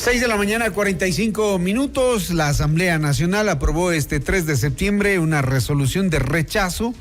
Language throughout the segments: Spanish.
6 de la mañana, 45 minutos. La Asamblea Nacional aprobó este 3 de septiembre una resolución de rechazo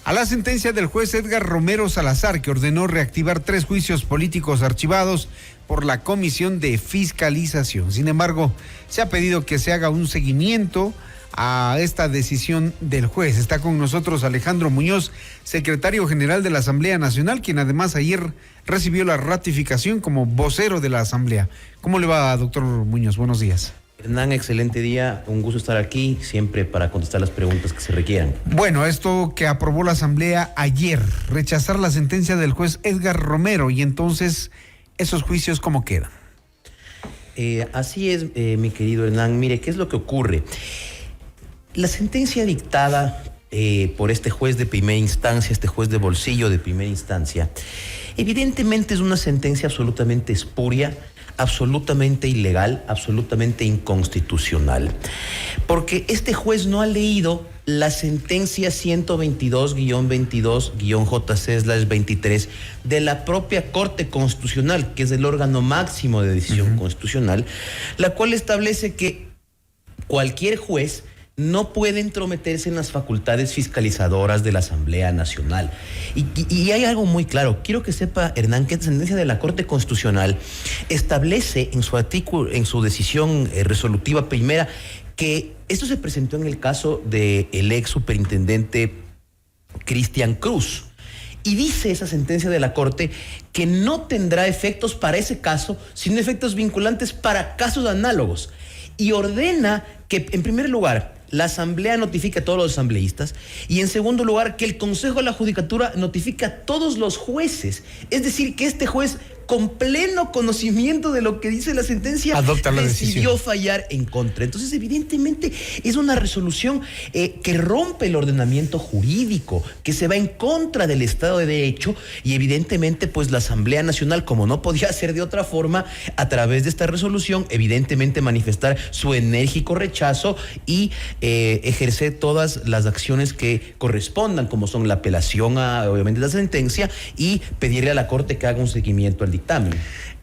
a la sentencia del juez Edgar Romero Salazar, que ordenó reactivar 3 juicios políticos archivados por la Comisión de Fiscalización. Sin embargo, se ha pedido que se haga un seguimiento a esta decisión del juez. Está con nosotros Alejandro Muñoz, secretario general de la Asamblea Nacional, quien además ayer recibió la ratificación como vocero de la Asamblea. ¿Cómo le va, doctor Muñoz? Buenos días. Hernán, excelente día, un gusto estar aquí, siempre para contestar las preguntas que se requieran. Bueno, esto que aprobó la Asamblea ayer, rechazar la sentencia del juez Edgar Romero, y entonces, ¿esos juicios cómo quedan? Así es, mi querido Hernán. Mire, ¿qué es lo que ocurre? La sentencia dictada por este juez de primera instancia, este juez de bolsillo de primera instancia, evidentemente es una sentencia absolutamente espuria, absolutamente ilegal, absolutamente inconstitucional, porque este juez no ha leído la sentencia 122-22-JC/23 de la propia Corte Constitucional, que es el órgano máximo de decisión constitucional, la cual establece que cualquier juez no puede entrometerse en las facultades fiscalizadoras de la Asamblea Nacional. Y hay algo muy claro. Quiero que sepa, Hernán, que la sentencia de la Corte Constitucional establece en su artículo, en su decisión resolutiva primera, que esto se presentó en el caso del ex superintendente Cristian Cruz. Y dice esa sentencia de la Corte que no tendrá efectos para ese caso, sino efectos vinculantes para casos análogos. Y ordena que, en primer lugar, la Asamblea notifique a todos los asambleístas, y en segundo lugar, que el Consejo de la Judicatura notifique a todos los jueces. Es decir, que este juez, con pleno conocimiento de lo que dice la sentencia, decidió fallar en contra. Entonces, evidentemente, es una resolución que rompe el ordenamiento jurídico, que se va en contra del Estado de Derecho, y evidentemente, pues la Asamblea Nacional, como no podía ser de otra forma, a través de esta resolución, evidentemente manifestar su enérgico rechazo y ejercer todas las acciones que correspondan, como son la apelación a, obviamente, la sentencia, y pedirle a la Corte que haga un seguimiento al dictamen.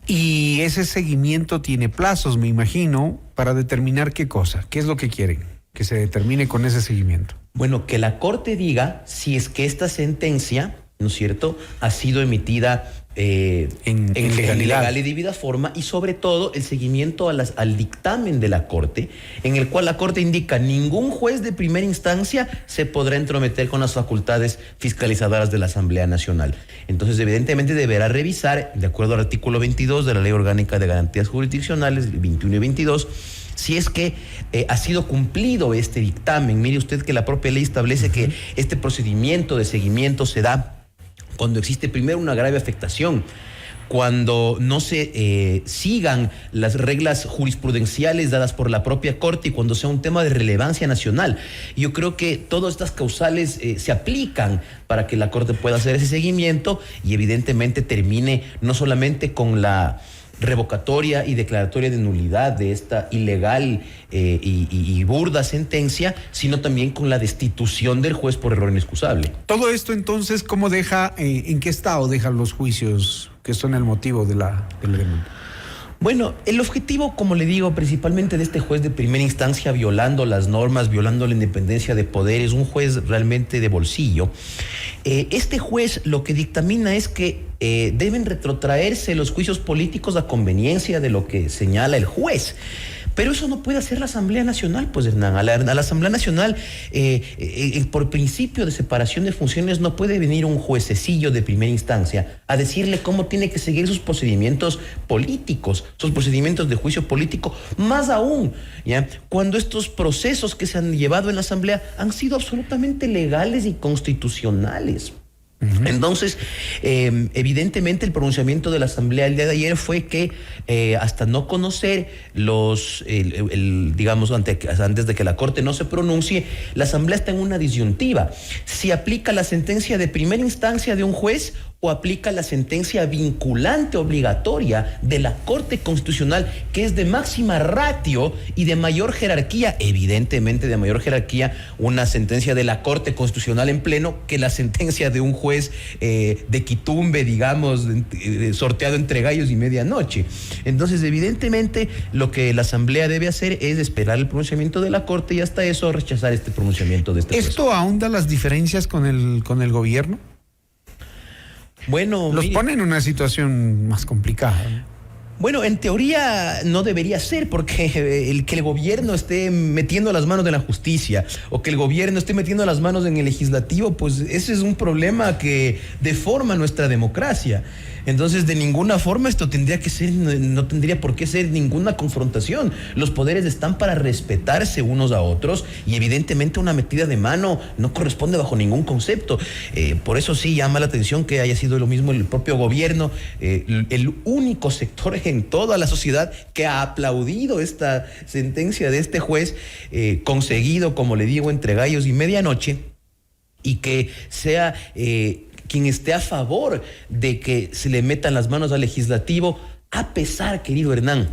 Y ese seguimiento tiene plazos, me imagino, para determinar qué cosa, qué es lo que quieren que se determine con ese seguimiento. Bueno, que la Corte diga si es que esta sentencia, ¿no es cierto?, ha sido emitida en legal y debida forma, y sobre todo el seguimiento al dictamen de la Corte, en el cual la Corte indica: ningún juez de primera instancia se podrá entrometer con las facultades fiscalizadoras de la Asamblea Nacional. Entonces, evidentemente, deberá revisar, de acuerdo al artículo 22 de la Ley Orgánica de Garantías Jurisdiccionales, 21 y 22, si es que ha sido cumplido este dictamen. Mire usted que la propia ley establece que este procedimiento de seguimiento se da cuando existe primero una grave afectación, cuando no se sigan las reglas jurisprudenciales dadas por la propia Corte, y cuando sea un tema de relevancia nacional. Yo creo que todas estas causales se aplican para que la Corte pueda hacer ese seguimiento y evidentemente termine no solamente con la revocatoria y declaratoria de nulidad de esta ilegal y burda sentencia, sino también con la destitución del juez por error inexcusable. Todo esto, entonces, ¿cómo deja, en qué estado dejan los juicios que son el motivo de la demanda? Bueno, el objetivo, como le digo, principalmente de este juez de primera instancia, violando las normas, violando la independencia de poderes, un juez realmente de bolsillo. Este juez lo que dictamina es que deben retrotraerse los juicios políticos a conveniencia de lo que señala el juez. Pero eso no puede hacer la Asamblea Nacional, pues, Hernán. A la Asamblea Nacional, por principio de separación de funciones, no puede venir un juececillo de primera instancia a decirle cómo tiene que seguir sus procedimientos políticos, sus procedimientos de juicio político, más aún, ¿ya?, cuando estos procesos que se han llevado en la Asamblea han sido absolutamente legales y constitucionales. Entonces, evidentemente, el pronunciamiento de la Asamblea el día de ayer fue que hasta no conocer digamos, antes de que la Corte no se pronuncie, la Asamblea está en una disyuntiva: si aplica la sentencia de primera instancia de un juez o aplica la sentencia vinculante obligatoria de la Corte Constitucional, que es de máxima ratio y de mayor jerarquía, evidentemente de mayor jerarquía, una sentencia de la Corte Constitucional en pleno que la sentencia de un juez de quitumbe, digamos, sorteado entre gallos y medianoche. Entonces, evidentemente, lo que la Asamblea debe hacer es esperar el pronunciamiento de la Corte y hasta eso rechazar este pronunciamiento de este juez. ¿Esto ahonda las diferencias con el gobierno? Bueno, los mire, pone en una situación más complicada, ¿no? Bueno, en teoría no debería ser, porque que el gobierno esté metiendo las manos en la justicia o que el gobierno esté metiendo las manos en el legislativo, pues ese es un problema que deforma nuestra democracia. Entonces, de ninguna forma esto tendría que ser, no tendría por qué ser ninguna confrontación. Los poderes están para respetarse unos a otros y evidentemente una metida de mano no corresponde bajo ningún concepto. Por eso sí llama la atención que haya sido lo mismo el propio gobierno, el único sector en toda la sociedad que ha aplaudido esta sentencia de este juez, conseguido, como le digo, entre gallos y medianoche, y que sea quien esté a favor de que se le metan las manos al legislativo, a pesar, querido Hernán,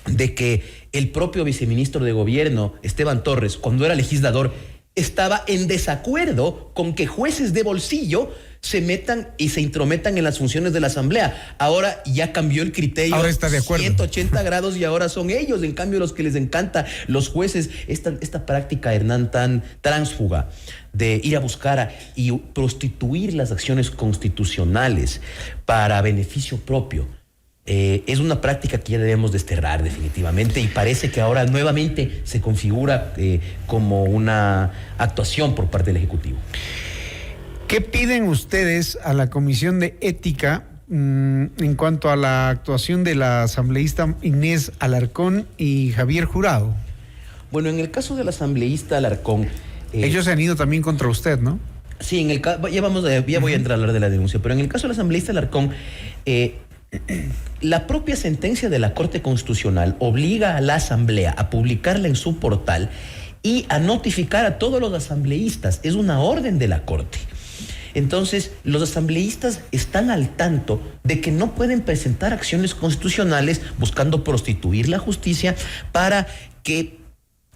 de que el propio viceministro de gobierno, Esteban Torres, cuando era legislador, estaba en desacuerdo con que jueces de bolsillo se metan y se intrometan en las funciones de la Asamblea. Ahora ya cambió el criterio. Ahora está de acuerdo. 180 grados y ahora son ellos, en cambio, los que les encanta, los jueces, esta práctica, Hernán, tan tránsfuga de ir a buscar y prostituir las acciones constitucionales para beneficio propio. Es una práctica que ya debemos desterrar definitivamente y parece que ahora nuevamente se configura como una actuación por parte del Ejecutivo. ¿Qué piden ustedes a la Comisión de Ética en cuanto a la actuación de la asambleísta Inés Alarcón y Javier Jurado? Bueno, en el caso del asambleísta Alarcón... ellos se han ido también contra usted, ¿no? Sí, en el ya voy a entrar a hablar de la denuncia, pero en el caso del asambleísta Alarcón, la propia sentencia de la Corte Constitucional obliga a la Asamblea a publicarla en su portal y a notificar a todos los asambleístas. Es una orden de la Corte. Entonces, los asambleístas están al tanto de que no pueden presentar acciones constitucionales buscando prostituir la justicia para que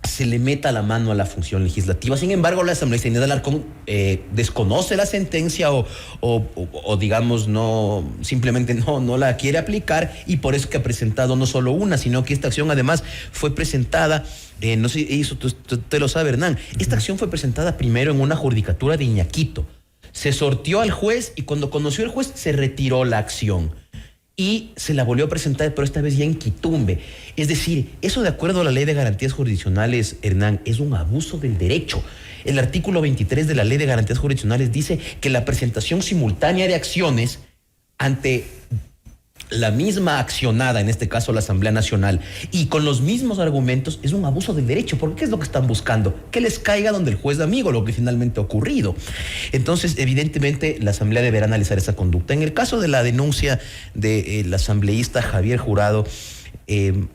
se le meta la mano a la función legislativa. Sin embargo, la asambleísta Inés Alarcón desconoce la sentencia o digamos, simplemente no la quiere aplicar, y por eso que ha presentado no solo una, sino que esta acción además fue presentada, no sé, eso usted lo sabe, Hernán, esta acción fue presentada primero en una judicatura de Iñaquito. Se sorteó al juez y cuando conoció el juez se retiró la acción y se la volvió a presentar, pero esta vez ya en Quitumbe. Es decir, eso, de acuerdo a la Ley de Garantías Jurisdiccionales, Hernán, es un abuso del derecho. El artículo 23 de la Ley de Garantías Jurisdiccionales dice que la presentación simultánea de acciones ante la misma accionada, en este caso la Asamblea Nacional, y con los mismos argumentos, es un abuso del derecho. ¿Por qué es lo que están buscando? Que les caiga donde el juez de amigo, lo que finalmente ha ocurrido. Entonces, evidentemente, la Asamblea deberá analizar esa conducta. En el caso de la denuncia del asambleísta Javier Jurado,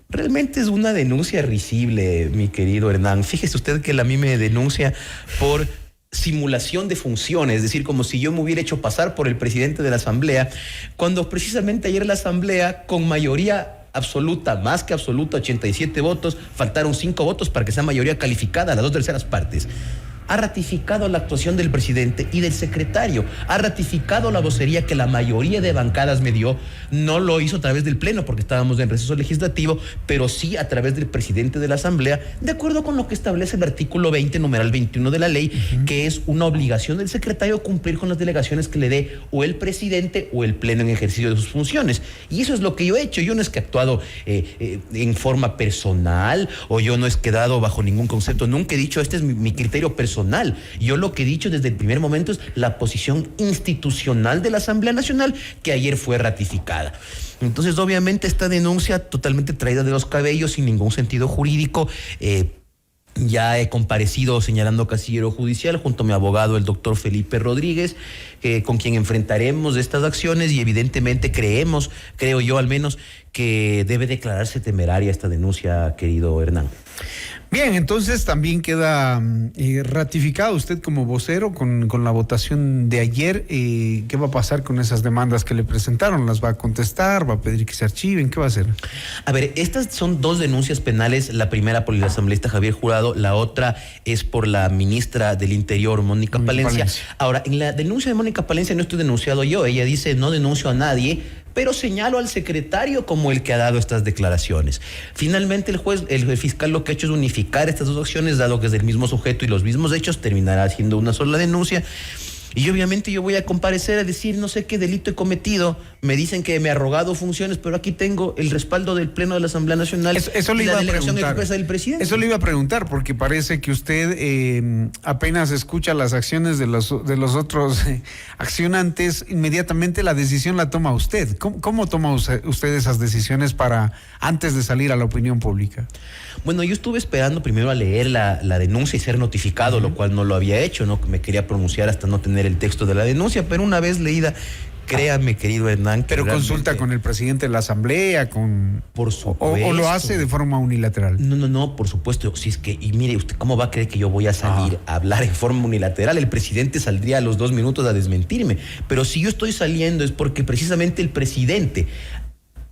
realmente es una denuncia risible, mi querido Hernán. Fíjese usted que él a mí me denuncia por simulación de funciones, es decir, como si yo me hubiera hecho pasar por el presidente de la Asamblea, cuando precisamente ayer la Asamblea, con mayoría absoluta, más que absoluta, 87 votos, faltaron 5 votos para que sea mayoría calificada, las 2/3 partes, ha ratificado la actuación del presidente y del secretario, ha ratificado la vocería que la mayoría de bancadas me dio. No lo hizo a través del Pleno porque estábamos en receso legislativo, pero sí a través del presidente de la Asamblea, de acuerdo con lo que establece el artículo 20, numeral 21 de la ley, que es una obligación del secretario cumplir con las delegaciones que le dé o el presidente o el Pleno en ejercicio de sus funciones. Y eso es lo que yo he hecho. Yo no es que he actuado en forma personal, o yo no he quedado bajo ningún concepto. Nunca he dicho, este es mi criterio personal. Yo lo que he dicho desde el primer momento es la posición institucional de la Asamblea Nacional, que ayer fue ratificada. Entonces, obviamente, esta denuncia totalmente traída de los cabellos, sin ningún sentido jurídico. Ya he comparecido señalando casillero judicial junto a mi abogado, el doctor Felipe Rodríguez, con quien enfrentaremos estas acciones, y evidentemente creo yo al menos, que debe declararse temeraria esta denuncia, querido Hernán. Bien, entonces también queda ratificado usted como vocero con la votación de ayer. ¿Qué va a pasar con esas demandas que le presentaron? ¿Las va a contestar? ¿Va a pedir que se archiven? ¿Qué va a hacer? A ver, estas son dos denuncias penales, la primera por el asambleísta Javier Jurado, la otra es por la ministra del Interior, Mónica Palencia. Ahora, en la denuncia de Mónica Palencia no estoy denunciado yo, ella dice no denuncio a nadie, pero señalo al secretario como el que ha dado estas declaraciones. Finalmente el fiscal lo que ha hecho es unificar estas dos acciones, dado que es del mismo sujeto y los mismos hechos, terminará haciendo una sola denuncia. Y obviamente yo voy a comparecer a decir no sé qué delito he cometido, me dicen que me he arrogado funciones, pero aquí tengo el respaldo del Pleno de la Asamblea Nacional eso le y iba la a delegación preguntar. expresa del presidente. Eso le iba a preguntar, porque parece que usted apenas escucha las acciones de los otros accionantes, inmediatamente la decisión la toma usted. ¿Cómo toma usted esas decisiones antes de salir a la opinión pública? Bueno, yo estuve esperando primero a leer la denuncia y ser notificado, lo cual no lo había hecho, no me quería pronunciar hasta no tener el texto de la denuncia, pero una vez leída, créame, querido Hernán. Pero consulta con el presidente de la Asamblea, por supuesto. O lo hace de forma unilateral. No, por supuesto. Si es que, y mire, usted, ¿cómo va a creer que yo voy a salir a hablar en forma unilateral? El presidente saldría a los 2 minutos a desmentirme. Pero si yo estoy saliendo es porque precisamente el presidente,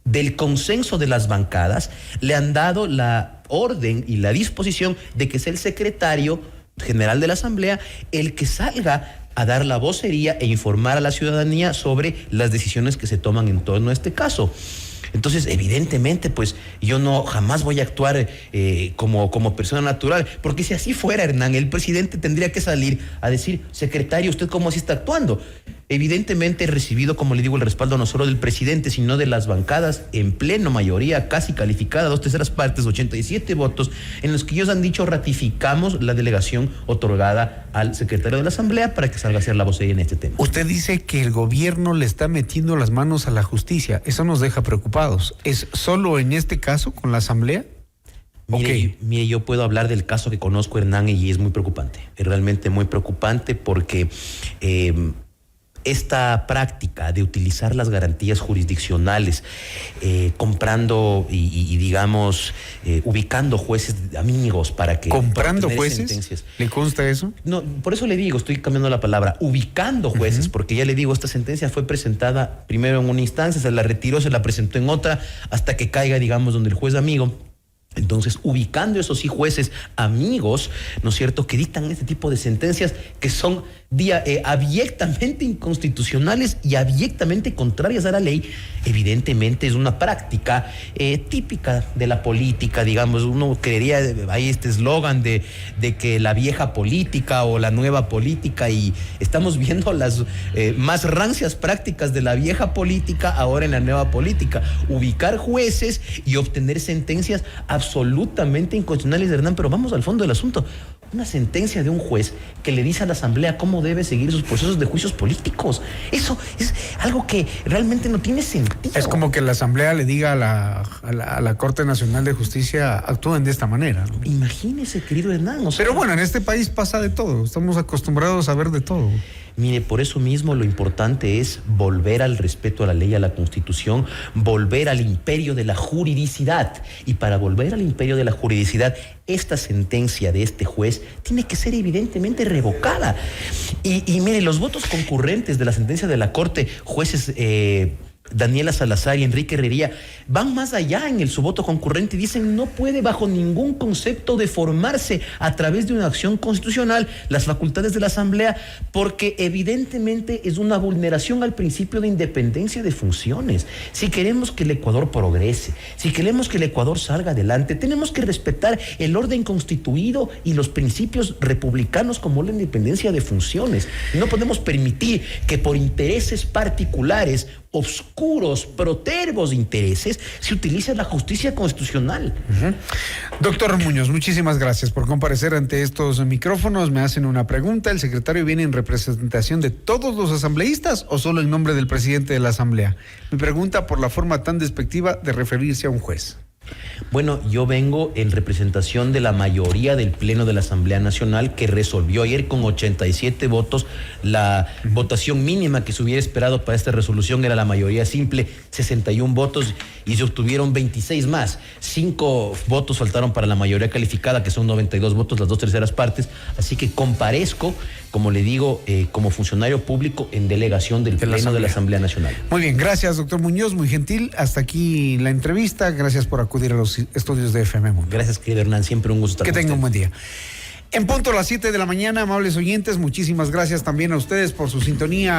del consenso de las bancadas, le han dado la orden y la disposición de que sea el secretario general de la Asamblea el que salga a dar la vocería e informar a la ciudadanía sobre las decisiones que se toman en torno a este caso. Entonces, evidentemente, pues yo no jamás voy a actuar como persona natural, porque si así fuera, Hernán, el presidente tendría que salir a decir, secretario, ¿usted cómo así está actuando? Evidentemente he recibido, como le digo, el respaldo no solo del presidente, sino de las bancadas en pleno mayoría, casi calificada, 2/3 partes, 87 votos, en los que ellos han dicho ratificamos la delegación otorgada al secretario de la Asamblea para que salga a hacer la vocería en este tema. Usted dice que el gobierno le está metiendo las manos a la justicia. Eso nos deja preocupados. ¿Es solo en este caso con la Asamblea? Mire, yo puedo hablar del caso que conozco, Hernán, y es muy preocupante. Es realmente muy preocupante porque esta práctica de utilizar las garantías jurisdiccionales, comprando y digamos, ubicando jueces amigos para que... ¿Comprando jueces? Sentencias. ¿Le consta eso? No, por eso le digo, estoy cambiando la palabra, ubicando jueces, porque ya le digo, esta sentencia fue presentada primero en una instancia, se la retiró, se la presentó en otra, hasta que caiga, digamos, donde el juez amigo. Entonces, ubicando esos jueces amigos, ¿no es cierto?, que dictan este tipo de sentencias que son abyectamente inconstitucionales y abyectamente contrarias a la ley. Evidentemente es una práctica típica de la política, digamos. Uno creería, hay este eslogan de que la vieja política o la nueva política, y estamos viendo las más rancias prácticas de la vieja política ahora en la nueva política. Ubicar jueces y obtener sentencias absolutamente inconstitucionales, Hernán. Pero vamos al fondo del asunto. Una sentencia de un juez que le dice a la Asamblea cómo debe seguir sus procesos de juicios políticos. Eso es algo que realmente no tiene sentido. Es como que la Asamblea le diga a la Corte Nacional de Justicia, actúen de esta manera, ¿no? Imagínese, querido Hernán. Pero bueno, en este país pasa de todo. Estamos acostumbrados a ver de todo. Mire, por eso mismo lo importante es volver al respeto a la ley, a la Constitución, volver al imperio de la juridicidad. Y para volver al imperio de la juridicidad, esta sentencia de este juez tiene que ser evidentemente revocada. Y mire, los votos concurrentes de la sentencia de la Corte, jueces Daniela Salazar y Enrique Herrería, van más allá en su voto concurrente y dicen no puede bajo ningún concepto deformarse a través de una acción constitucional las facultades de la Asamblea, porque evidentemente es una vulneración al principio de independencia de funciones. Si queremos que el Ecuador progrese, si queremos que el Ecuador salga adelante, tenemos que respetar el orden constituido y los principios republicanos como la independencia de funciones. No podemos permitir que por intereses particulares, oscuros, protervos intereses, se utiliza la justicia constitucional. Doctor Muñoz, muchísimas gracias por comparecer ante estos micrófonos. Me hacen una pregunta. ¿El secretario viene en representación de todos los asambleístas o solo el nombre del presidente de la Asamblea? Me pregunta por la forma tan despectiva de referirse a un juez. Bueno, yo vengo en representación de la mayoría del Pleno de la Asamblea Nacional, que resolvió ayer con 87 votos. La votación mínima que se hubiera esperado para esta resolución era la mayoría simple, 61 votos, y se obtuvieron 26 más. 5 votos faltaron para la mayoría calificada, que son 92 votos, las 2/3 partes. Así que comparezco, como le digo, como funcionario público en delegación del Pleno de la Asamblea Nacional. Muy bien, gracias, doctor Muñoz, muy gentil. Hasta aquí la entrevista. Gracias por acudir a los estudios de FM Mundo. Gracias, querido Hernán, siempre un gusto estar con usted. Que tenga un buen día. En punto a las 7 de la mañana, amables oyentes, muchísimas gracias también a ustedes por su sintonía.